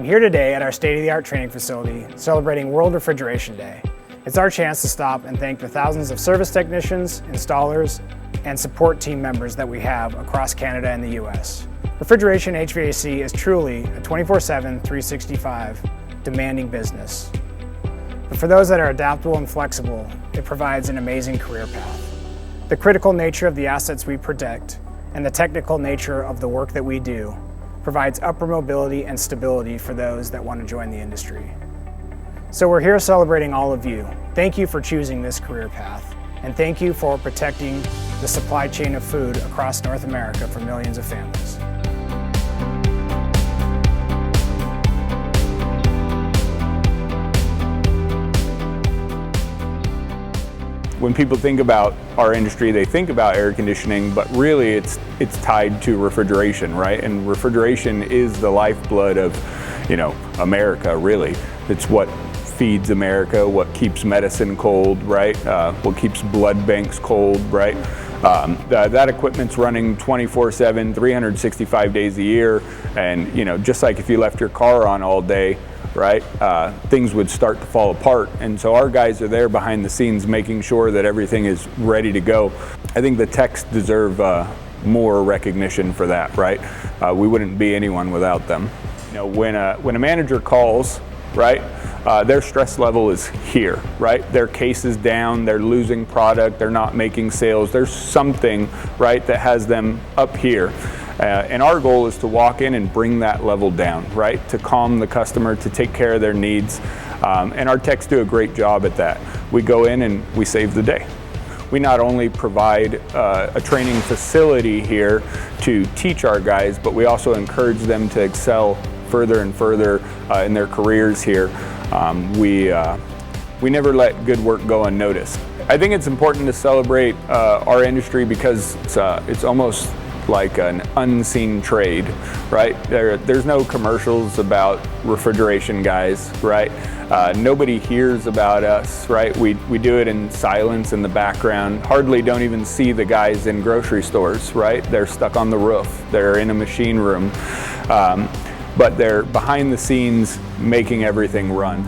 here today at our state-of-the-art training facility celebrating World Refrigeration Day. It's our chance to stop and thank the thousands of service technicians, installers, and support team members that we have across Canada and the US. Refrigeration HVAC is truly a 24/7, 365 demanding business. But for those that are adaptable and flexible, it provides an amazing career path. The critical nature of the assets we protect and the technical nature of the work that we do provides upward mobility and stability for those that want to join the industry. So we're here celebrating all of you. Thank you for choosing this career path, and thank you for protecting the supply chain of food across North America for millions of families. When people think about our industry, they think about air conditioning, but really it's tied to refrigeration, right? And refrigeration is the lifeblood of, America, really. It's what feeds America, what keeps medicine cold, right? What keeps blood banks cold, right? That equipment's running 24/7, 365 days a year, and just like if you left your car on all day, right, things would start to fall apart. And so our guys are there behind the scenes making sure that everything is ready to go. I think the techs deserve more recognition for that, right? We wouldn't be anyone without them. When a manager calls, right, their stress level is here, right? Their case is down, they're losing product, they're not making sales. There's something, right, that has them up here. And our goal is to walk in and bring that level down, right? To calm the customer, to take care of their needs. And our techs do a great job at that. We go in and we save the day. We not only provide a training facility here to teach our guys, but we also encourage them to excel further and further in their careers here. We never let good work go unnoticed. I think it's important to celebrate our industry because it's almost like an unseen trade, right? There's no commercials about refrigeration guys, right? Nobody hears about us, right? We do it in silence in the background. Hardly don't even see the guys in grocery stores, right? They're stuck on the roof, they're in a machine room, but they're behind the scenes making everything run.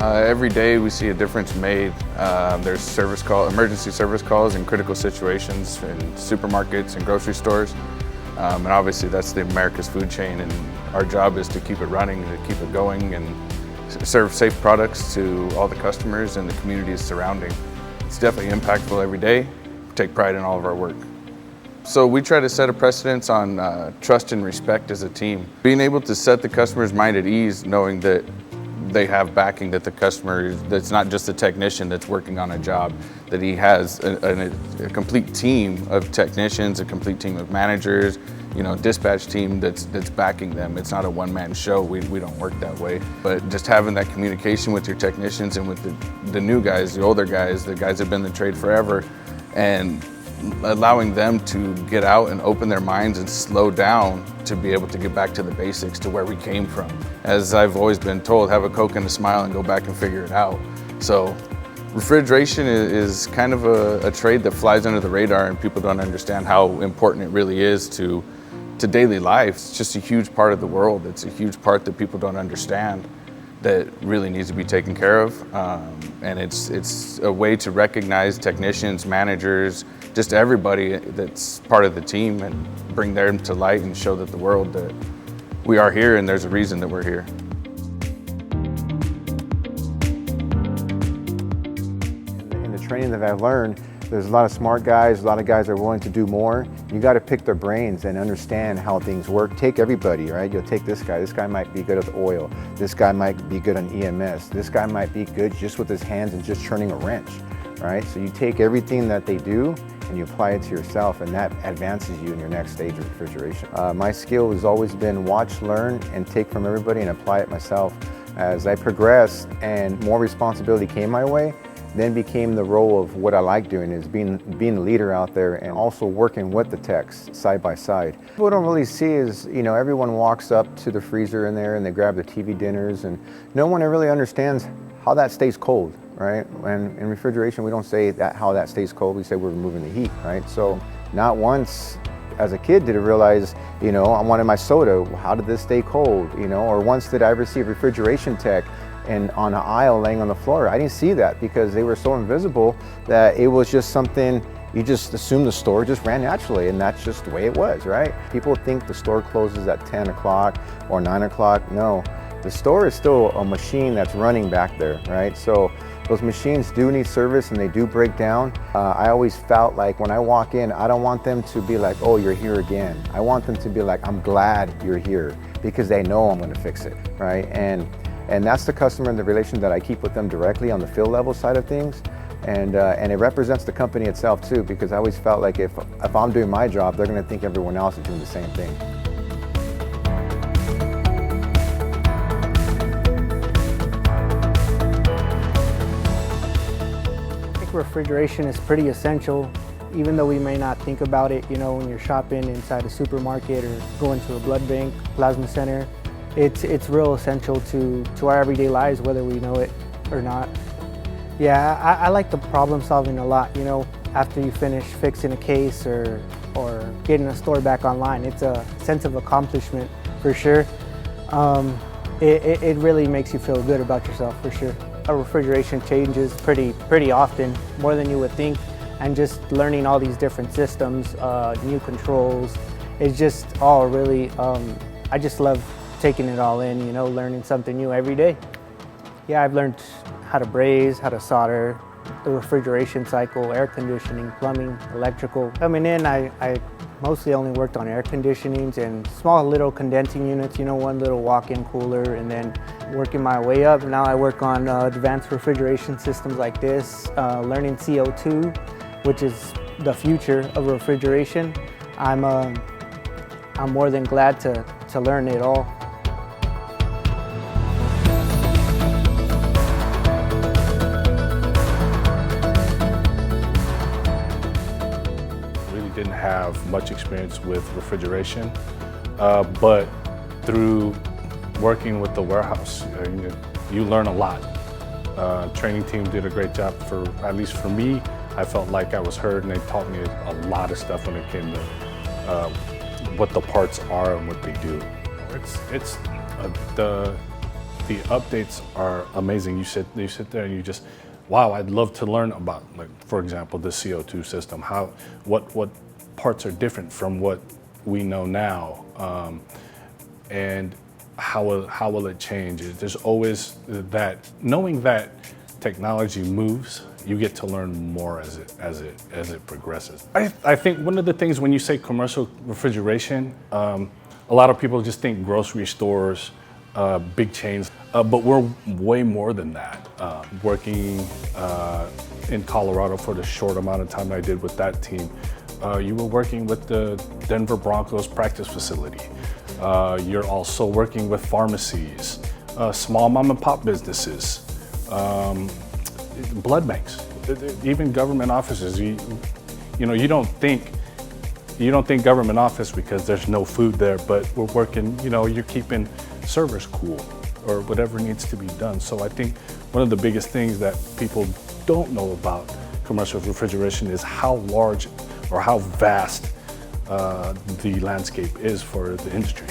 Every day we see a difference made. There's emergency service calls in critical situations in supermarkets and grocery stores. And obviously that's the America's food chain, and our job is to keep it running, to keep it going and serve safe products to all the customers and the communities surrounding. It's definitely impactful every day. We take pride in all of our work. So we try to set a precedence on trust and respect as a team. Being able to set the customer's mind at ease, knowing that they have backing, that the customer, that's not just a technician that's working on a job, that he has a complete team of technicians, a complete team of managers, dispatch team that's backing them. It's not a one-man show. We don't work that way. But just having that communication with your technicians and with the new guys, the older guys, the guys that have been in the trade forever, and allowing them to get out and open their minds and slow down to be able to get back to the basics, to where we came from. As I've always been told, have a Coke and a smile and go back and figure it out. So refrigeration is kind of a trade that flies under the radar, and people don't understand how important it really is to daily life. It's just a huge part of the world. It's a huge part that people don't understand that really needs to be taken care of. And it's a way to recognize technicians, managers, just everybody that's part of the team, and bring them to light and show that the world that we are here and there's a reason that we're here. In the training that I've learned, there's a lot of smart guys, a lot of guys that are willing to do more. You got to pick their brains and understand how things work. Take everybody, right? You'll take this guy might be good with oil. This guy might be good on EMS. This guy might be good just with his hands and just turning a wrench, right? So you take everything that they do and you apply it to yourself, and that advances you in your next stage of refrigeration. My skill has always been watch, learn, and take from everybody and apply it myself. As I progressed and more responsibility came my way, then became the role of what I like doing, is being the leader out there and also working with the techs side by side. What I don't really see is, everyone walks up to the freezer in there and they grab the TV dinners, and no one really understands how that stays cold, right? And in refrigeration, we don't say that how that stays cold, we say we're removing the heat, right? So not once as a kid did I realize, you know, I wanted my soda, how did this stay cold, you know? Or once did I ever see a refrigeration tech and on an aisle laying on the floor. I didn't see that because they were so invisible that it was just something you just assumed the store just ran naturally, and that's just the way it was, right? People think the store closes at 10 o'clock or 9 o'clock. No, the store is still a machine that's running back there, right? So those machines do need service and they do break down. I always felt like when I walk in, I don't want them to be like, oh, you're here again. I want them to be like, I'm glad you're here because they know I'm gonna fix it, right? And that's the customer and the relation that I keep with them directly on the field level side of things. And it represents the company itself too, because I always felt like if I'm doing my job, they're gonna think everyone else is doing the same thing. I think refrigeration is pretty essential, even though we may not think about it, you know, when you're shopping inside a supermarket or going to a blood bank, plasma center. It's real essential to our everyday lives, whether we know it or not. Yeah, I like the problem solving a lot, you know, after you finish fixing a case or getting a store back online. It's a sense of accomplishment for sure. It really makes you feel good about yourself for sure. Our refrigeration changes pretty often, more than you would think, and just learning all these different systems, new controls, it's just all really, I just love taking it all in, you know, learning something new every day. Yeah, I've learned how to braze, how to solder, the refrigeration cycle, air conditioning, plumbing, electrical. Coming in, I mostly only worked on air conditionings and small little condensing units, you know, one little walk-in cooler, and then working my way up. Now I work on advanced refrigeration systems like this, learning CO2, which is the future of refrigeration. I'm more than glad to learn it all. Didn't have much experience with refrigeration, but through working with the warehouse, you learn a lot. Training team did a great job at least for me. I felt like I was heard, and they taught me a lot of stuff when it came to what the parts are and what they do. The updates are amazing. You sit there and you just, wow, I'd love to learn about, like, for example, the CO2 system, what parts are different from what we know now, and how will it change? There's always that, knowing that technology moves, you get to learn more as it progresses. I think one of the things when you say commercial refrigeration, a lot of people just think grocery stores, big chains, but we're way more than that. Working in Colorado for the short amount of time I did with that team, you were working with the Denver Broncos practice facility. You're also working with pharmacies, small mom and pop businesses, blood banks, even government offices. You don't think government office because there's no food there, but we're working, you're keeping servers cool or whatever needs to be done. So I think one of the biggest things that people don't know about commercial refrigeration is how large or how vast the landscape is for the industry.